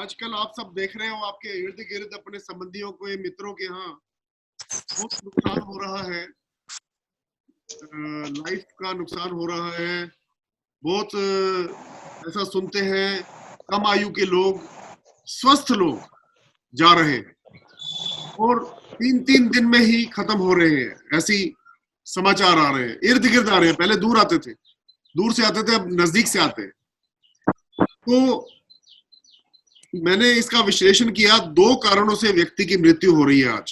आजकल आप सब देख रहे हो आपके इर्द गिर्द अपने संबंधियों को, मित्रों के यहाँ बहुत नुकसान हो रहा है, लाइफ का नुकसान हो रहा है। बहुत ऐसा सुनते हैं, कम आयु के लोग, स्वस्थ लोग जा रहे हैं और 3-3 दिन में ही खत्म हो रहे हैं। ऐसी समाचार आ रहे हैं, इर्द गिर्द आ रहे हैं। पहले दूर आते थे, दूर से आते थे, अब नजदीक से आते हैं। तो मैंने इसका विश्लेषण किया, 2 कारणों से व्यक्ति की मृत्यु हो रही है आज।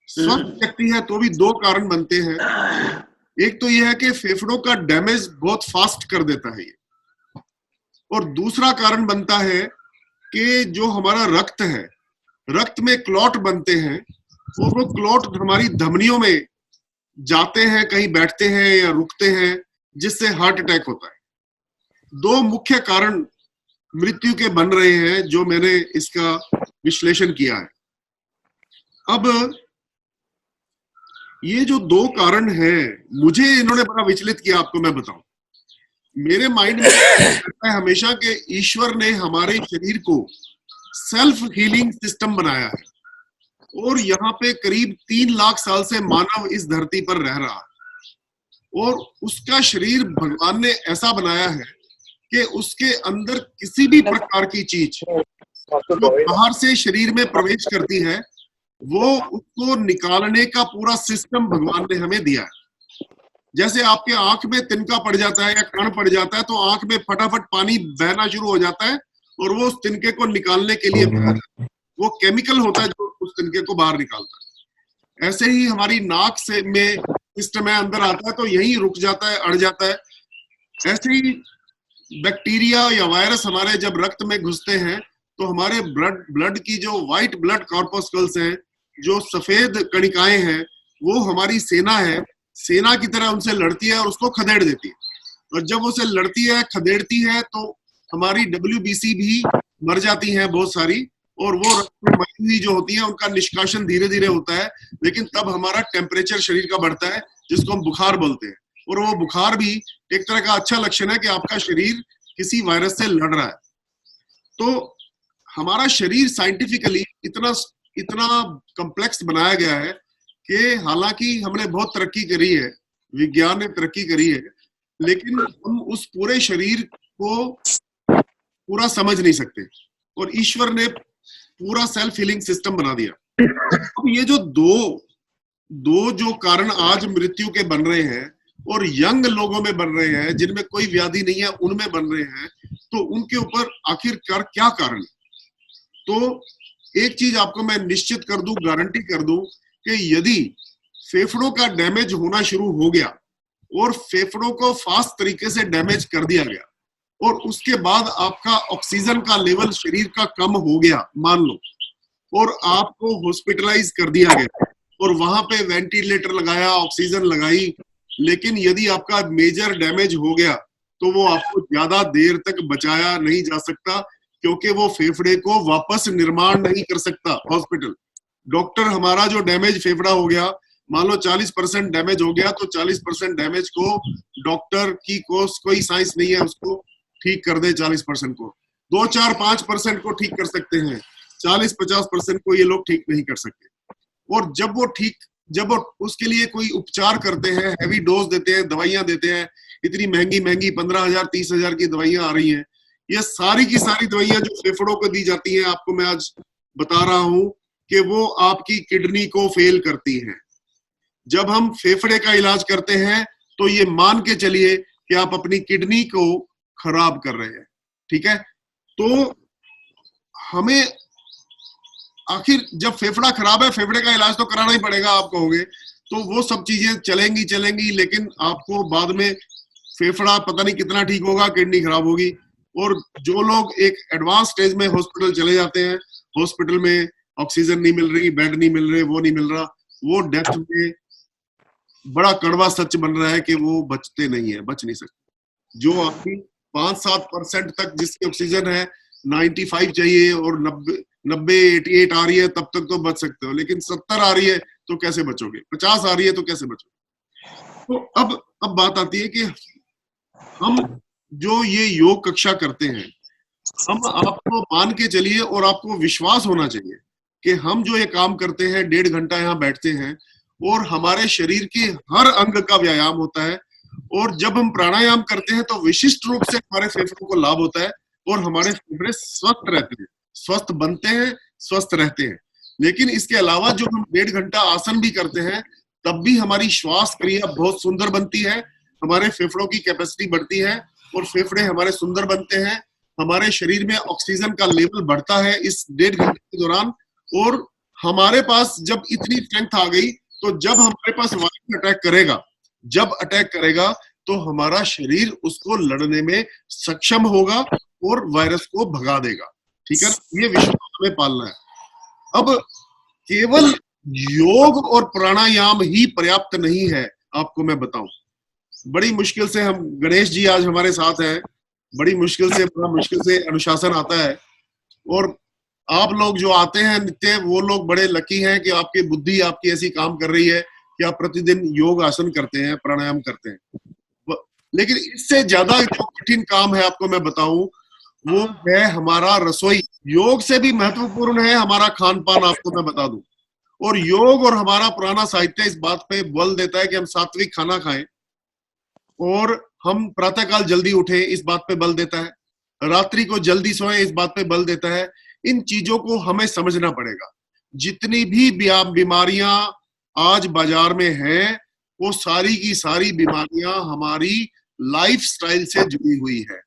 स्वस्थ व्यक्ति है तो भी 2 कारण बनते हैं। एक तो यह है कि फेफड़ों का डैमेज बहुत फास्ट कर देता है ये, और दूसरा कारण बनता है कि जो हमारा रक्त है, रक्त में क्लॉट बनते हैं और वो क्लॉट हमारी धमनियों में जाते हैं, कहीं बैठते हैं या रुकते हैं, जिससे हार्ट अटैक होता है। 2 मुख्य कारण मृत्यु के बन रहे हैं जो मैंने इसका विश्लेषण किया है। अब ये जो 2 कारण हैं, मुझे इन्होंने बड़ा विचलित किया। आपको मैं बताऊं, मेरे माइंड में रहता है हमेशा कि ईश्वर ने हमारे शरीर को सेल्फ हीलिंग सिस्टम बनाया है और यहाँ पे करीब 3 लाख साल से मानव इस धरती पर रह रहा है और उसका शरीर भगवान ने ऐसा बनाया है कि उसके अंदर किसी भी प्रकार की चीज जो बाहर से शरीर में प्रवेश करती है, वो उसको निकालने का पूरा सिस्टम भगवान ने हमें दिया है। जैसे आपके आंख में तिनका पड़ जाता है या कण पड़ जाता है तो आंख में फटाफट पानी बहना शुरू हो जाता है और वो उस तिनके को निकालने के लिए वो केमिकल होता है जो उस तिनके को बाहर निकालता है। ऐसे ही हमारी नाक से में सिस्टम है, अंदर आता है तो यहीं रुक जाता है, अड़ जाता है। ऐसे ही बैक्टीरिया या वायरस हमारे जब रक्त में घुसते हैं तो हमारे ब्लड की जो व्हाइट ब्लड कॉर्पस्कल्स हैं, जो सफेद कणिकाएं हैं, वो हमारी सेना है, सेना की तरह उनसे लड़ती है और उसको खदेड़ देती है। और जब वो उसे लड़ती है, खदेड़ती है, तो हमारी WBC भी मर जाती हैं बहुत सारी, और वो रक्त में मरी हुई जो होती है उनका निष्कासन धीरे धीरे होता है। लेकिन तब हमारा टेम्परेचर शरीर का बढ़ता है, जिसको हम बुखार बोलते हैं। और वो बुखार भी एक तरह का अच्छा लक्षण है कि आपका शरीर किसी वायरस से लड़ रहा है। तो हमारा शरीर साइंटिफिकली इतना इतना कॉम्प्लेक्स बनाया गया है कि हालांकि हमने बहुत तरक्की करी है, विज्ञान ने तरक्की करी है, लेकिन हम उस पूरे शरीर को पूरा समझ नहीं सकते और ईश्वर ने पूरा सेल्फ हीलिंग सिस्टम बना दिया। अब ये जो दो जो कारण आज मृत्यु के बन रहे हैं और यंग लोगों में बन रहे हैं, जिनमें कोई व्याधि नहीं है, उनमें बन रहे हैं, तो उनके ऊपर आखिरकार क्या कारण है? तो एक चीज आपको मैं निश्चित कर दूं, गारंटी कर दूं कि यदि फेफड़ों का डैमेज होना शुरू हो गया और फेफड़ों को फास्ट तरीके से डैमेज कर दिया गया और उसके बाद आपका ऑक्सीजन का लेवल शरीर का कम हो गया, मान लो, और आपको हॉस्पिटलाइज कर दिया गया और वहां पे वेंटिलेटर लगाया, ऑक्सीजन लगाई, लेकिन यदि आपका मेजर डैमेज हो गया तो वो आपको ज्यादा देर तक बचाया नहीं जा सकता, क्योंकि वो फेफड़े को वापस निर्माण नहीं कर सकता हॉस्पिटल। डॉक्टर हमारा जो डैमेज फेफड़ा हो गया, मान लो 40% डैमेज हो गया, तो 40% डैमेज को डॉक्टर की कोई साइंस नहीं है उसको ठीक कर दे। 40% को 2, 4, 5% को ठीक कर सकते हैं, 40-50% को ये लोग ठीक नहीं कर सकते। और जब वो उसके लिए कोई उपचार करते हैं, हैवी डोज देते हैं, दवाइयां देते हैं, इतनी महंगी 15,000 30,000 की दवाइयां आ रही हैं। ये सारी की सारी दवाइयां जो फेफड़ों को दी जाती हैं, आपको मैं आज बता रहा हूं कि वो आपकी किडनी को फेल करती हैं। जब हम फेफड़े का इलाज करते हैं तो ये मान के चलिए कि आप अपनी किडनी को खराब कर रहे हैं, ठीक है? तो हमें आखिर जब फेफड़ा खराब है, फेफड़े का इलाज तो कराना ही पड़ेगा, आप कहोगे, तो वो सब चीजें चलेंगी, लेकिन आपको बाद में फेफड़ा पता नहीं कितना ठीक होगा, किडनी खराब होगी। और जो लोग एक एडवांस स्टेज में हॉस्पिटल चले जाते हैं, हॉस्पिटल में ऑक्सीजन नहीं मिल रही, बेड नहीं मिल रहे, वो नहीं मिल रहा, वो डेथ में बड़ा कड़वा सच बन रहा है कि वो बचते नहीं है, बच नहीं सकते। जो आपकी 5-7% तक जिसकी ऑक्सीजन है 95 चाहिए और 90-88 आ रही है, तब तक तो बच सकते हो, लेकिन 70 आ रही है तो कैसे बचोगे? 50 आ रही है तो कैसे बचोगे? तो अब बात आती है कि हम जो ये योग कक्षा करते हैं, हम आपको मान के चलिए और आपको विश्वास होना चाहिए कि हम जो ये काम करते हैं, 1.5 घंटा यहाँ बैठते हैं और हमारे शरीर के हर अंग का व्यायाम होता है, और जब हम प्राणायाम करते हैं तो विशिष्ट रूप से हमारे फेफड़ों को लाभ होता है और हमारे फेफड़े स्वस्थ रहते हैं, स्वस्थ बनते हैं, स्वस्थ रहते हैं। लेकिन इसके अलावा जो हम 1.5 घंटा आसन भी करते हैं तब भी हमारी श्वास क्रिया बहुत सुंदर बनती है, हमारे फेफड़ों की कैपेसिटी बढ़ती है और फेफड़े हमारे सुंदर बनते हैं, हमारे शरीर में ऑक्सीजन का लेवल बढ़ता है इस 1.5 घंटे के दौरान। और हमारे पास जब इतनी स्ट्रेंथ आ गई तो जब हमारे पास वायरस अटैक करेगा, जब अटैक करेगा तो हमारा शरीर उसको लड़ने में सक्षम होगा और वायरस को भगा देगा। ठीक है, ये विश्वास हमें पालना है। अब केवल योग और प्राणायाम ही पर्याप्त नहीं है, आपको मैं बताऊं। बड़ी मुश्किल से हम, गणेश जी आज हमारे साथ हैं, बड़ी मुश्किल से, बड़ा मुश्किल से अनुशासन आता है। और आप लोग जो आते हैं नित्य, वो लोग बड़े लकी हैं कि आपकी बुद्धि आपकी ऐसी काम कर रही है कि आप प्रतिदिन योग आसन करते हैं, प्राणायाम करते हैं। लेकिन इससे ज्यादा जो कठिन काम है आपको मैं बताऊं, वो है हमारा रसोई। योग से भी महत्वपूर्ण है हमारा खान पान, आपको मैं बता दूं। और योग और हमारा पुराना साहित्य इस बात पे बल देता है कि हम सात्विक खाना खाएं और हम प्रातःकाल जल्दी उठे, इस बात पे बल देता है, रात्रि को जल्दी सोए, इस बात पे बल देता है। इन चीजों को हमें समझना पड़ेगा। जितनी भी बीमारियां आज बाजार में हैं, वो सारी की सारी बीमारियां हमारी लाइफस्टाइल से जुड़ी हुई है।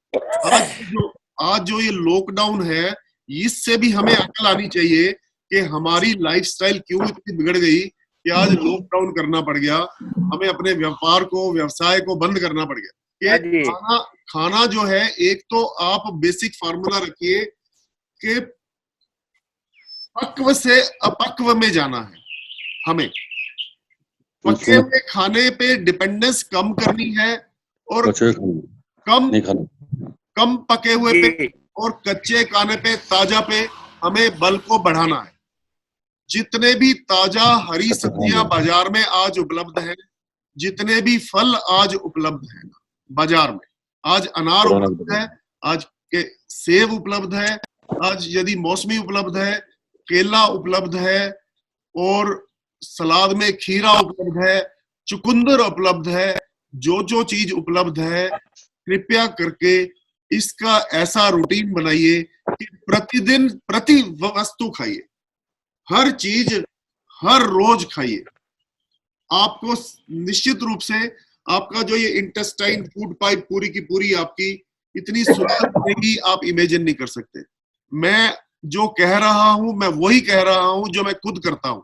आज जो ये लॉकडाउन है, इससे भी हमें अकल आनी चाहिए कि हमारी लाइफस्टाइल क्यों इतनी बिगड़ गई कि आज लॉकडाउन करना पड़ गया, हमें अपने व्यापार को, व्यवसाय को बंद करना पड़ गया। कि खाना जो है, एक तो आप बेसिक फार्मूला रखिए कि पक्व से अपक्व में जाना है। हमें पके हुए खाने पे डिपेंडेंस कम करनी है और कम पके हुए पे और कच्चे खाने पे, ताजा पे हमें बल को बढ़ाना है। जितने भी ताजा हरी सब्जियां बाजार में आज उपलब्ध है, जितने भी फल आज उपलब्ध है बाजार में, आज अनार उपलब्ध है, आज के सेब उपलब्ध है, आज यदि मौसमी उपलब्ध है, केला उपलब्ध है, और सलाद में खीरा उपलब्ध है, चुकंदर उपलब्ध है। जो जो चीज उपलब्ध है, कृपया करके इसका ऐसा रूटीन बनाइए कि प्रतिदिन प्रति वस्तु खाइए, हर चीज हर रोज खाइए। आपको निश्चित रूप से आपका जो ये इंटेस्टाइन फूड पाइप पूरी की पूरी आपकी इतनी सुंदर बनेगी, आप इमेजिन नहीं कर सकते। मैं जो कह रहा हूं, मैं वही कह रहा हूं जो मैं खुद करता हूं।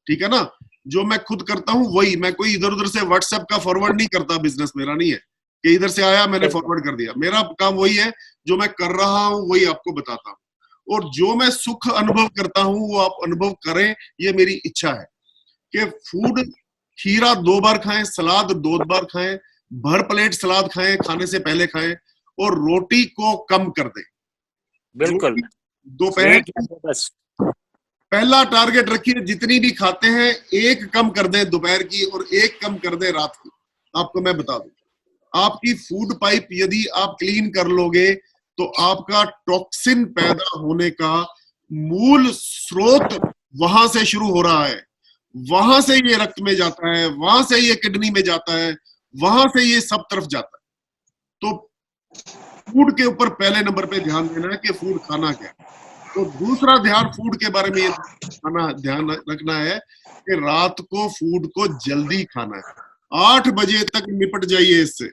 ठीक है ना, जो मैं खुद करता हूं वही, मैं कोई इधर उधर से व्हाट्सएप का फॉरवर्ड नहीं करता। बिजनेस मेरा नहीं है कि इधर से आया मैंने फॉरवर्ड कर दिया। मेरा काम वही है, जो मैं कर रहा हूं वही आपको बताता हूं, और जो मैं सुख अनुभव करता हूं वो आप अनुभव करें, ये मेरी इच्छा है। कि फूड, खीरा 2 बार खाएं, सलाद 2 बार खाएं, भर प्लेट सलाद खाएं, खाने से पहले खाएं, और रोटी को कम कर दें। बिल्कुल। दोपहर पहला टारगेट रखिए, जितनी भी खाते हैं एक कम कर दें दोपहर की और एक कम कर दें रात की। आपको मैं बता दूं, आपकी फूड पाइप यदि आप क्लीन कर लोगे तो आपका टॉक्सिन पैदा होने का मूल स्रोत वहां से शुरू हो रहा है। वहां से ये रक्त में जाता है, वहां से ये किडनी में जाता है, वहां से ये सब तरफ जाता है। तो फूड के ऊपर पहले नंबर पे ध्यान देना है कि फूड खाना क्या है। तो दूसरा ध्यान फूड के बारे में ये ध्यान रखना है कि रात को फूड को जल्दी खाना है। 8 बजे तक निपट जाइए इससे,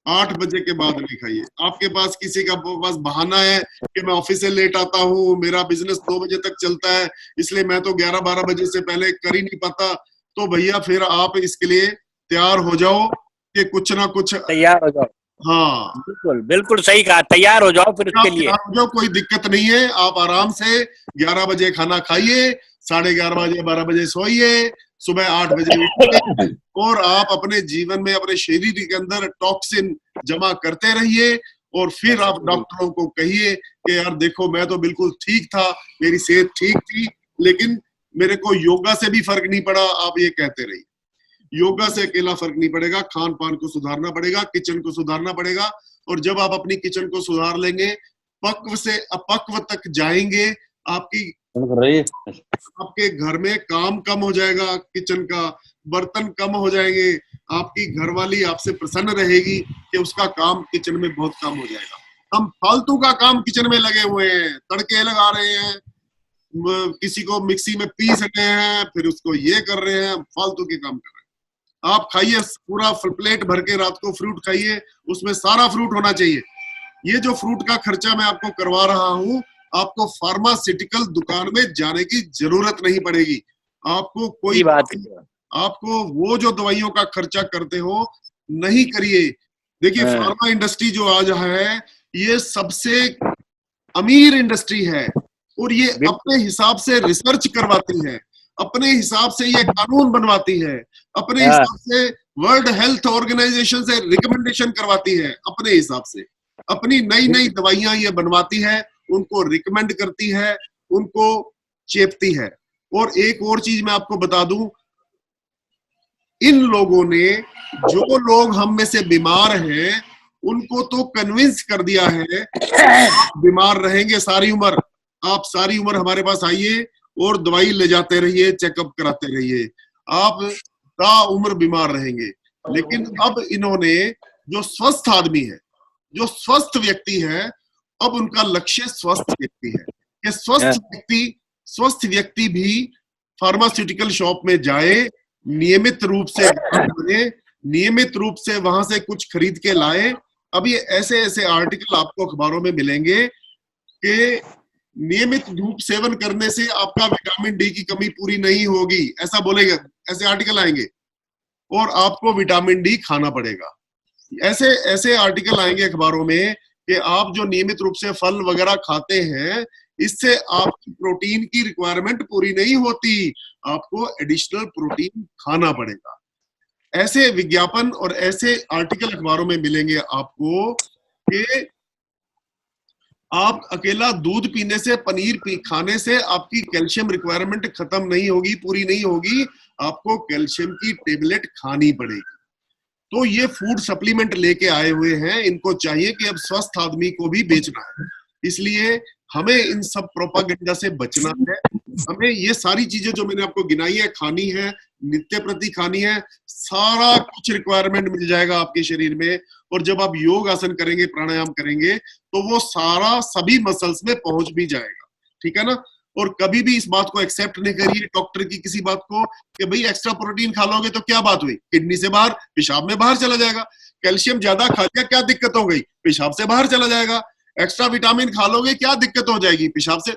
8 बजे के बाद नहीं खाइए। आपके पास किसी का पास बहाना है कि मैं ऑफिस से लेट आता हूँ, मेरा बिजनेस 2 बजे तक चलता है, इसलिए मैं तो 11-12 बजे से पहले कर ही नहीं पाता, तो भैया फिर आप इसके लिए तैयार हो जाओ कि कुछ ना कुछ तैयार हो जाओ। हाँ बिल्कुल बिल्कुल सही कहा, तैयार हो जाओ फिर इसके लिए। जो कोई दिक्कत नहीं है, आप आराम से 11 बजे खाना खाइए, 11:30 बजे 12 बजे सोइए, सुबह 8 बजे उठिए, और आप अपने जीवन में अपने शरीर के अंदर टॉक्सिन जमा करते रहिए। और फिर आप डॉक्टरों को कहिए कि यार देखो, मैं तो बिल्कुल ठीक था, मेरी सेहत ठीक थी, लेकिन मेरे को योगा से भी फर्क नहीं पड़ा। आप ये कहते रहिए, योगा से अकेला फर्क नहीं पड़ेगा, खान पान को सुधारना पड़ेगा, किचन को सुधारना पड़ेगा। और जब आप अपनी किचन को सुधार लेंगे, पक्व से अपक्व तक जाएंगे, आपके घर में काम कम हो जाएगा, किचन का बर्तन कम हो जाएंगे, आपकी घरवाली आपसे प्रसन्न रहेगी कि उसका काम किचन में बहुत कम हो जाएगा। हम फालतू का काम किचन में लगे हुए हैं, तड़के लगा रहे हैं, किसी को मिक्सी में पीस रहे हैं, फिर उसको ये कर रहे हैं, फालतू के काम कर रहे हैं। आप खाइए पूरा प्लेट भर के रात को फ्रूट खाइए, उसमें सारा फ्रूट होना चाहिए। ये जो फ्रूट का खर्चा मैं आपको करवा रहा हूँ, आपको फार्मास्यूटिकल दुकान में जाने की जरूरत नहीं पड़ेगी। आपको कोई बात, आपको वो जो दवाइयों का खर्चा करते हो नहीं करिए। देखिए फार्मा इंडस्ट्री जो आज है, ये सबसे अमीर इंडस्ट्री है और ये अपने हिसाब से रिसर्च करवाती है, अपने हिसाब से ये कानून बनवाती है, अपने हिसाब से वर्ल्ड हेल्थ ऑर्गेनाइजेशन से रिकमेंडेशन करवाती है, अपने हिसाब से अपनी नई नई दवाइयां ये बनवाती है, उनको रिकमेंड करती है, उनको चेपती है। और एक और चीज मैं आपको बता दूं, इन लोगों ने, जो लोग हम में से बीमार हैं, उनको तो कन्विंस कर दिया है आप बीमार रहेंगे सारी उम्र, आप सारी उम्र हमारे पास आइए और दवाई ले जाते रहिए, चेकअप कराते रहिए, आप ता उम्र बीमार रहेंगे। लेकिन अब इन्होंने, जो स्वस्थ आदमी है, जो स्वस्थ व्यक्ति है, अब उनका लक्ष्य स्वस्थ व्यक्ति है कि स्वस्थ व्यक्ति भी फार्मास्यूटिकल शॉप में जाए, नियमित रूप से नियमित रूप से वहां से कुछ खरीद के लाए। अब ये ऐसे ऐसे आर्टिकल आपको अखबारों में मिलेंगे कि नियमित धूप सेवन करने से आपका विटामिन डी की कमी पूरी नहीं होगी, ऐसा बोलेगा, ऐसे आर्टिकल आएंगे, और आपको विटामिन डी खाना पड़ेगा। ऐसे ऐसे आर्टिकल आएंगे अखबारों में कि आप जो नियमित रूप से फल वगैरह खाते हैं, इससे आपकी प्रोटीन की रिक्वायरमेंट पूरी नहीं होती, आपको एडिशनल प्रोटीन खाना पड़ेगा। ऐसे विज्ञापन और ऐसे आर्टिकल अखबारों में मिलेंगे आपको कि आप अकेला दूध पीने से, पनीर खाने से आपकी कैल्शियम रिक्वायरमेंट खत्म नहीं होगी, पूरी नहीं होगी, आपको कैल्शियम की टेबलेट खानी पड़ेगी। तो ये फूड सप्लीमेंट लेके आए हुए हैं, इनको चाहिए कि अब स्वस्थ आदमी को भी बेचना है, इसलिए हमें इन सब प्रोपागेंडा से बचना है। हमें ये सारी चीजें जो मैंने आपको गिनाई है खानी है, नित्य प्रति खानी है, सारा कुछ रिक्वायरमेंट मिल जाएगा आपके शरीर में। और जब आप योग आसन करेंगे, प्राणायाम करेंगे, तो वो सारा सभी मसल्स में पहुंच भी जाएगा, ठीक है ना। और कभी भी इस बात को एक्सेप्ट नहीं करिए डॉक्टर की किसी बात को कि भाई एक्स्ट्रा प्रोटीन खा लोगे तो क्या बात हुई, किडनी से बाहर, पेशाब में बाहर चला जाएगा। कैल्शियम ज्यादा खा लिया, क्या दिक्कत हो गई, पेशाब से बाहर चला जाएगा। एक्स्ट्रा विटामिन खा लोगे, क्या दिक्कत हो जाएगी, पेशाब से।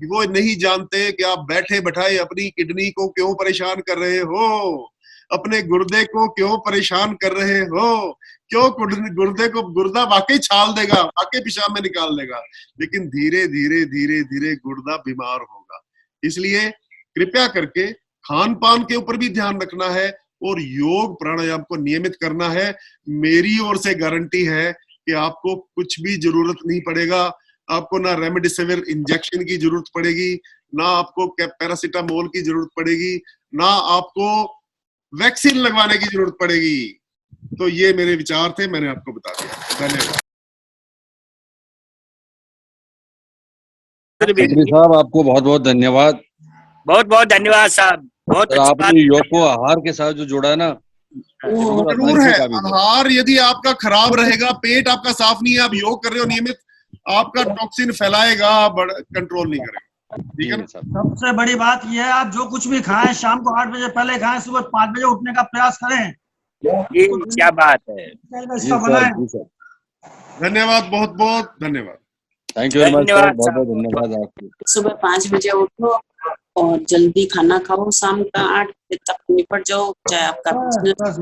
वो नहीं जानते कि आप बैठे बैठाए अपनी किडनी को क्यों परेशान कर रहे हो, अपने गुर्दे को क्यों परेशान कर रहे हो। क्यों, गुर्दे को गुर्दा वाकई छाल देगा, वाकई पेशाब में निकाल देगा, लेकिन धीरे धीरे धीरे धीरे गुर्दा बीमार होगा। इसलिए कृपया करके खान पान के ऊपर भी ध्यान रखना है और योग प्राणायाम को नियमित करना है। मेरी ओर से गारंटी है कि आपको कुछ भी जरूरत नहीं पड़ेगा, आपको ना रेमडेसिविर इंजेक्शन की जरूरत पड़ेगी, ना आपको पैरासिटामोल की जरूरत पड़ेगी, ना आपको वैक्सीन लगवाने की जरूरत पड़ेगी। तो ये मेरे विचार थे, मैंने आपको बता दिया। धन्यवाद साहब, आपको बहुत बहुत धन्यवाद। बहुत बहुत धन्यवाद साहब, बहुत अच्छी बात। आपने योग को आहार के साथ जो जोड़ा है ना, जरूर है। आहार यदि आपका खराब रहेगा, पेट आपका साफ नहीं है, आप योग कर रहे हो नियमित, आपका टॉक्सिन फैलाएगा, कंट्रोल नहीं करेगा, ठीक है ना। सबसे बड़ी बात यह है, आप जो कुछ भी खाएं शाम को 8 बजे पहले खाएं, सुबह 5 बजे उठने का प्रयास करें। ये क्या बात है। धन्यवाद, बहुत बहुत धन्यवाद। थैंक यू वेरी मच, बहुत बहुत धन्यवाद आपको। सुबह 5 बजे उठो और जल्दी खाना खाओ, शाम का 8 बजे तक निपट जाओ, चाहे आपका बिजनेस